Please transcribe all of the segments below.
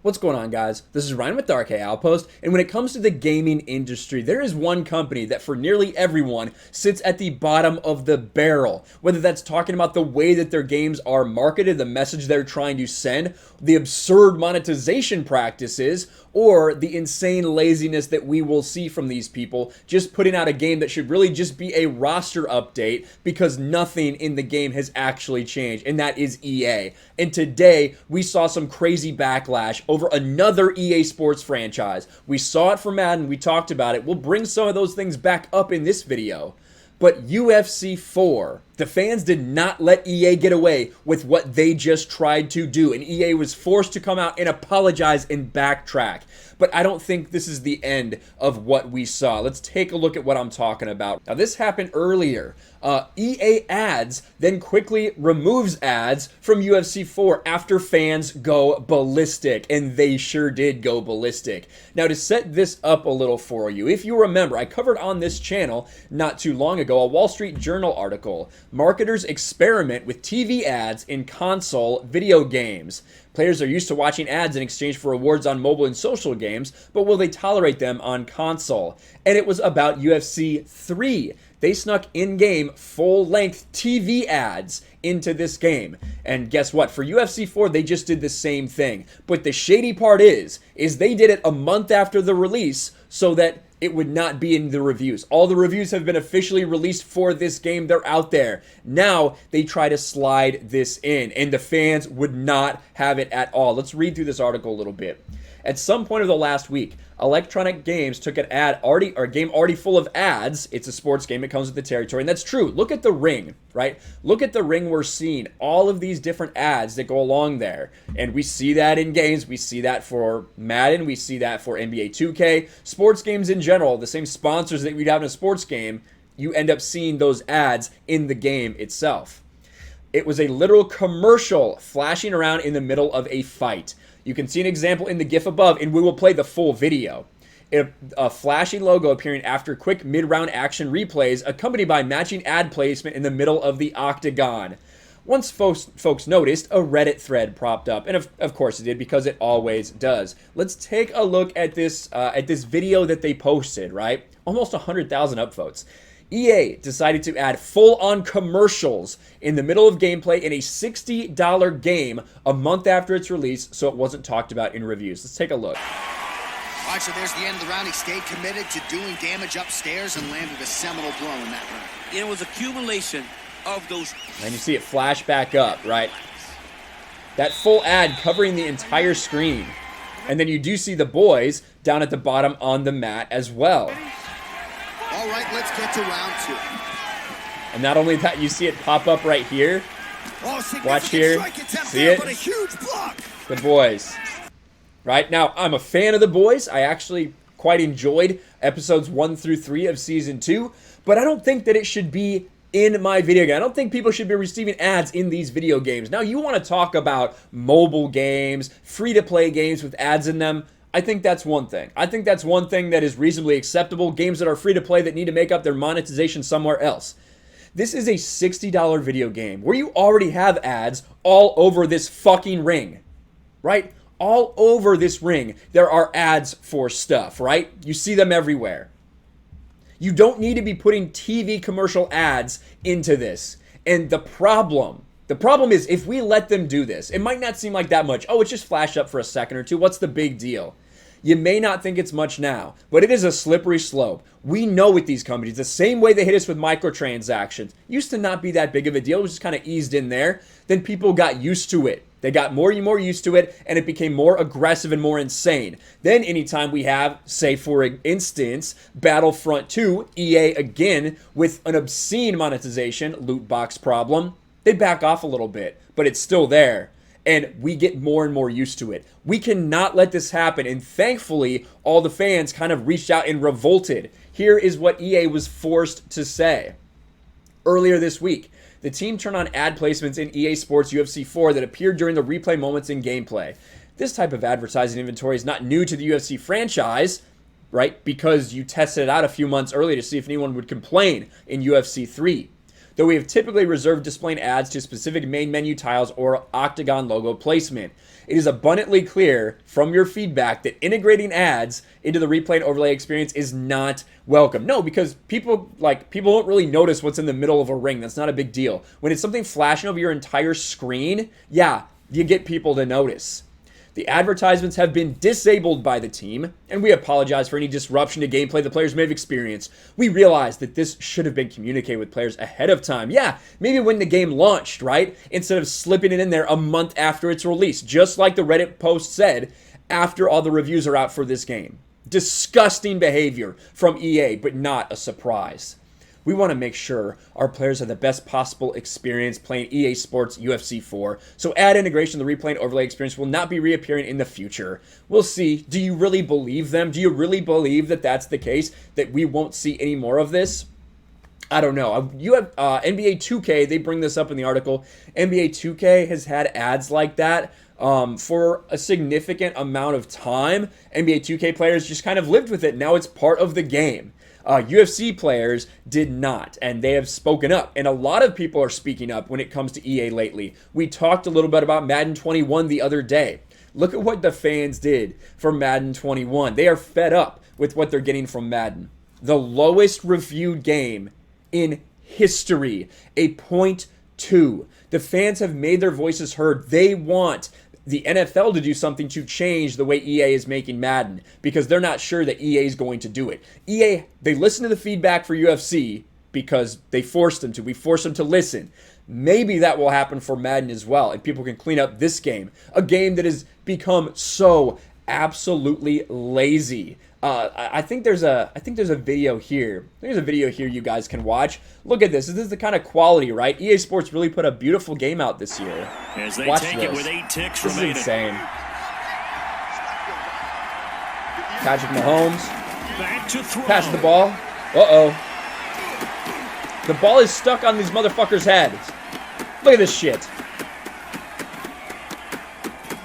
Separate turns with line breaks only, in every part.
What's going on, guys? This is Ryan with Dark Outpost, and when it comes to the gaming industry, there is one company that for nearly everyone sits at the bottom of the barrel. Whether that's talking about the way that their games are marketed, the message they're trying to send, the absurd monetization practices, or the insane laziness that we will see from these people just putting out a game that should really just be a roster update because nothing in the game has actually changed, and that is EA. And today, we saw some crazy backlash over another EA Sports franchise. We saw it for Madden, we talked about it. We'll bring some of those things back up in this video. But UFC 4, the fans did not let EA get away with what they just tried to do, and EA was forced to come out and apologize and backtrack. But I don't think this is the end of what we saw. Let's take a look at what I'm talking about. Now, this happened earlier. EA ads then quickly removes ads from UFC 4 after fans go ballistic, and they sure did go ballistic. Now, to set this up a little for you, if you remember, I covered on this channel not too long ago a Wall Street Journal article, Marketers Experiment with TV Ads in Console Video Games. Players are used to watching ads in exchange for rewards on mobile and social games, but will they tolerate them on console? And it was about UFC 3. They snuck in-game, full-length TV ads into this game. And guess what? For UFC 4, they just did the same thing. But the shady part is they did it a month after the release so that it would not be in the reviews. All the reviews have been officially released for this game. They're out there. Now, they try to slide this in, and the fans would not have it at all. Let's read through this article a little bit. At some point of the last week, Electronic Games took an game already full of ads. It's a sports game. It comes with the territory, and that's true. Look at the ring, right? Look at the ring we're seeing. All of these different ads that go along there, and we see that in games. We see that for Madden. We see that for NBA 2K. Sports games in general, the same sponsors that we'd have in a sports game, you end up seeing those ads in the game itself. It was a literal commercial flashing around in the middle of a fight. You can see an example in the GIF above, and we will play the full video. A flashing logo appearing after quick mid-round action replays, accompanied by matching ad placement in the middle of the octagon. Once folks noticed, a Reddit thread propped up, and of course it did, because it always does. Let's take a look at this video that they posted, right? Almost 100,000 upvotes. EA decided to add full-on commercials in the middle of gameplay in a $60 game a month after its release, so it wasn't talked about in reviews. Let's take a look.
All right, so there's the end of the round. He stayed committed to doing damage upstairs and landed a seminal blow in that round.
It was accumulation of those.
And you see it flash back up, right? That full ad covering the entire screen. And then you do see the boys down at the bottom on the mat as well.
All right, let's get to round two.
And not only that, you see it pop up right here. Watch here. See it?
But a huge block.
The boys. Right? Now, I'm a fan of the boys. I actually quite enjoyed episodes 1 through 3 of Season 2. But I don't think that it should be in my video game. I don't think people should be receiving ads in these video games. Now, you want to talk about mobile games, free-to-play games with ads in them. I think that's one thing. I think that's one thing that is reasonably acceptable. Games that are free to play that need to make up their monetization somewhere else. This is a $60 video game where you already have ads all over this fucking ring, right? All over this ring, there are ads for stuff, right? You see them everywhere. You don't need to be putting TV commercial ads into this. And the problem is if we let them do this, it might not seem like that much. Oh, it's just flashed up for a second or two. What's the big deal? You may not think it's much now, but it is a slippery slope. We know with these companies, the same way they hit us with microtransactions, used to not be that big of a deal. It was just kind of eased in there. Then people got used to it. They got more and more used to it, and it became more aggressive and more insane. Then anytime we have, say for instance, Battlefront 2, EA again, with an obscene monetization loot box problem, they back off a little bit, but it's still there. And we get more and more used to it. We cannot let this happen. And thankfully, all the fans kind of reached out and revolted. Here is what EA was forced to say. Earlier this week, the team turned on ad placements in EA Sports UFC 4 that appeared during the replay moments in gameplay. This type of advertising inventory is not new to the UFC franchise, right? Because you tested it out a few months earlier to see if anyone would complain in UFC 3. though we have typically reserved displaying ads to specific main menu tiles or octagon logo placement. It is abundantly clear from your feedback that integrating ads into the replay and overlay experience is not welcome. No, because people don't really notice what's in the middle of a ring. That's not a big deal. When it's something flashing over your entire screen, yeah, you get people to notice. The advertisements have been disabled by the team, and we apologize for any disruption to gameplay the players may have experienced. We realize that this should have been communicated with players ahead of time. Yeah, maybe when the game launched, right? Instead of slipping it in there a month after its release, just like the Reddit post said, after all the reviews are out for this game. Disgusting behavior from EA, but not a surprise. We want to make sure our players have the best possible experience playing EA Sports UFC 4, so ad integration of the replay and overlay experience will not be reappearing in the future. We'll see. Do you really believe them? Do you really believe that that's the case, that we won't see any more of this? I don't know. You have NBA 2K, they bring this up in the article. NBA 2K has had ads like that for a significant amount of time. NBA 2K players just kind of lived with it. Now it's part of the game. UFC players did not, and they have spoken up, and a lot of people are speaking up when it comes to EA lately. We talked a little bit about Madden 21 the other day. Look at what the fans did for Madden 21. They are fed up with what they're getting from Madden. The lowest reviewed game in history, a 0.2. The fans have made their voices heard. They want the NFL to do something to change the way EA is making Madden, because they're not sure that EA is going to do it. EA, they listen to the feedback for UFC because they forced them to. We forced them to listen. Maybe that will happen for Madden as well, and people can clean up this game, a game that has become so absolutely lazy. I think there's a video here. There's a video here you guys can watch. Look at this. This is the kind of quality, right? EA Sports really put a beautiful game out this year.
As they
Watch
take
this.
It with 8 ticks
This is
remaining.
insane. Patrick Mahomes
Back to throw.
passes the ball. Uh-oh. The ball is stuck on these motherfuckers' heads. Look at this shit.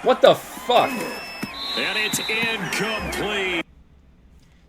What the fuck?
And it's incomplete.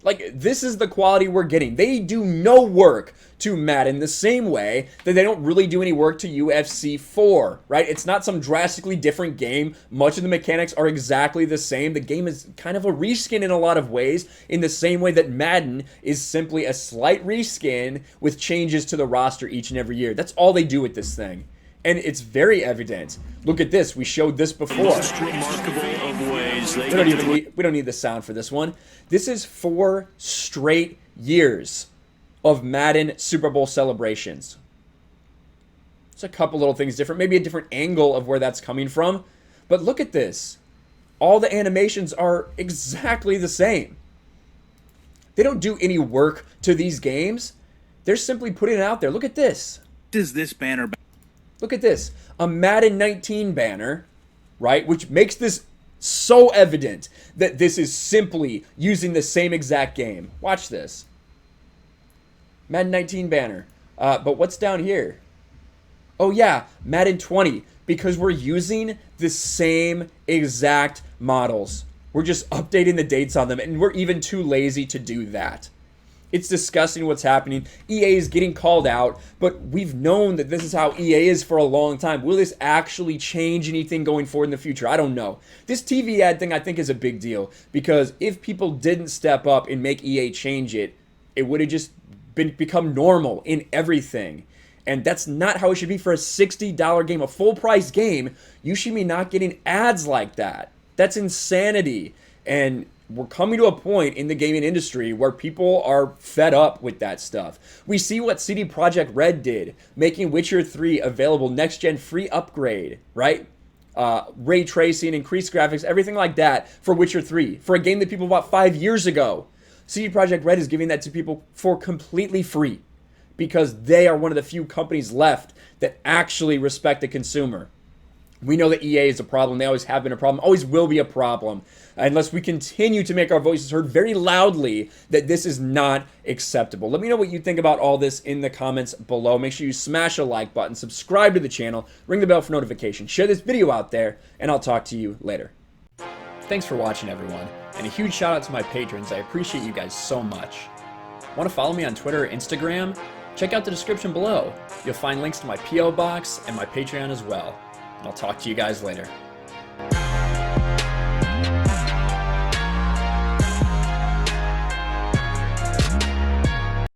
Like, this is the quality we're getting. They do no work to Madden the same way that they don't really do any work to UFC 4, right? It's not some drastically different game. Much of the mechanics are exactly the same. The game is kind of a reskin in a lot of ways, in the same way that Madden is simply a slight reskin with changes to the roster each and every year. That's all they do with this thing. And it's very evident. Look at this. We showed this before.
Most remarkable of ways.
We don't need the sound for this one. This is 4 straight years of Madden Super Bowl celebrations. It's a couple little things different. Maybe a different angle of where that's coming from. But look at this. All the animations are exactly the same. They don't do any work to these games. They're simply putting it out there. Look at this.
Does this banner?
Look at this. A Madden 19 banner, right? Which makes this so evident that this is simply using the same exact game. Watch this. Madden 19 banner. But what's down here? Oh yeah, Madden 20. Because we're using the same exact models. We're just updating the dates on them, and we're even too lazy to do that. It's disgusting what's happening. EA is getting called out, but we've known that this is how EA is for a long time. Will this actually change anything going forward in the future? I don't know. This TV ad thing I think is a big deal, because if people didn't step up and make EA change it, it would have just become normal in everything. And that's not how it should be for a $60 game, a full price game. You should be not getting ads like that. That's insanity. And we're coming to a point in the gaming industry where people are fed up with that stuff. We see what CD Projekt Red did, making Witcher 3 available next-gen free upgrade, right? Ray tracing, increased graphics, everything like that for Witcher 3, for a game that people bought 5 years ago. CD Projekt Red is giving that to people for completely free, because they are one of the few companies left that actually respect the consumer. We know that EA is a problem. They always have been a problem, always will be a problem, unless we continue to make our voices heard very loudly that this is not acceptable. Let me know what you think about all this in the comments below. Make sure you smash a like button, subscribe to the channel, ring the bell for notifications, share this video out there, and I'll talk to you later. Thanks for watching, everyone, and a huge shout out to my patrons. I appreciate you guys so much. Want to follow me on Twitter or Instagram? check out the description below. You'll find links to my P.O. box and my Patreon as well. And I'll talk to you guys later.